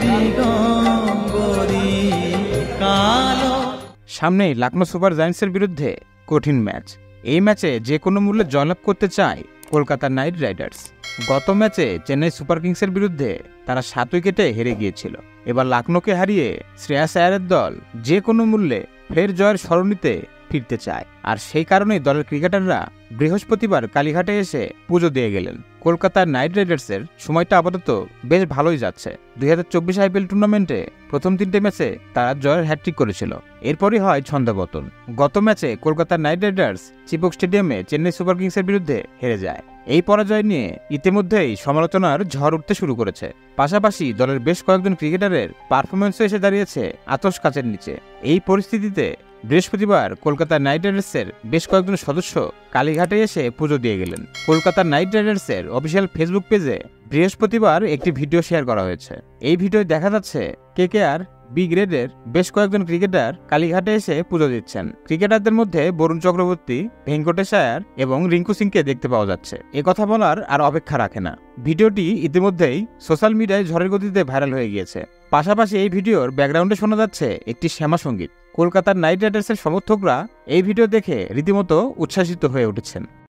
দিগম্বরী কালো। সামনেই লখনৌ সুপার জায়ান্টসের বিরুদ্ধে কঠিন ম্যাচ। এই ম্যাচে যে কোনো মূল্যে জয়লাভ করতে চায় কলকাতা নাইট রাইডার্স। গত ম্যাচে চেন্নাই সুপার কিংসের বিরুদ্ধে তারা 7 উইকেটে হেরে গিয়েছিল। এবার লখনৌকে হারিয়ে শ্রেয়াস আয়ারের দল যে কোনো মূল্যে ফের জয়ের সরণিতে ফিরতে চায়। আর সেই কারণেই দলের ক্রিকেটাররা বৃহস্পতিবার কালীঘাটে এসে পুজো দিয়ে গেলেন। কলকাতার নাইট রাইডার্সের সময়টা আপাতত বেশ ভালোই যাচ্ছে। 2024 আইপিএল টুর্নামেন্টে প্রথম 3টে ম্যাচে তারা জয়ের হ্যাটট্রিক করেছিল, এরপরই হয় ছন্দপতন। গত ম্যাচে কলকাতার নাইট রাইডার্স চিপক স্টেডিয়ামে চেন্নাই সুপার কিংসের বিরুদ্ধে হেরে যায়। এই পরাজয় নিয়ে ইতিমধ্যেই সমালোচনার ঝড় উঠতে শুরু করেছে। পাশাপাশি দলের বেশ কয়েকজন ক্রিকেটারের পারফরমেন্সও এসে দাঁড়িয়েছে আতশ কাচের নিচে। এই পরিস্থিতিতে বৃহস্পতিবার কলকাতা নাইট রাইডার্সের বেশ কয়েকজন সদস্য কালীঘাটে এসে পুজো দিয়ে গেলেন। কলকাতা নাইট রাইডার্সের অফিসিয়াল ফেসবুক পেজে বৃহস্পতিবার একটি ভিডিও শেয়ার করা হয়েছে। এই ভিডিওয় দেখা যাচ্ছে কেকেআর বি গ্রেডের বেশ কয়েকজন ক্রিকেটার কালীঘাটে এসে পুজো দিচ্ছেন। ক্রিকেটারদের মধ্যে বরুণ চক্রবর্তী, ভেঙ্কটেশ আয়ার এবং রিঙ্কু সিংকে দেখতে পাওয়া যাচ্ছে। কথা বলার আর অপেক্ষা রাখে না। ভিডিওটি ইতিমধ্যেই সোশ্যাল মিডিয়ায় ঝড়ের গতিতে ভাইরাল হয়ে গিয়েছে। পাশাপাশি এই ভিডিওর ব্যাকগ্রাউন্ডে শোনা যাচ্ছে একটি শ্যামা সঙ্গীত। কলকাতার নাইট রাইডার্সের সমর্থকরা এই ভিডিও দেখে রীতিমতো উচ্ছ্বাসিত হয়ে উঠেছেন।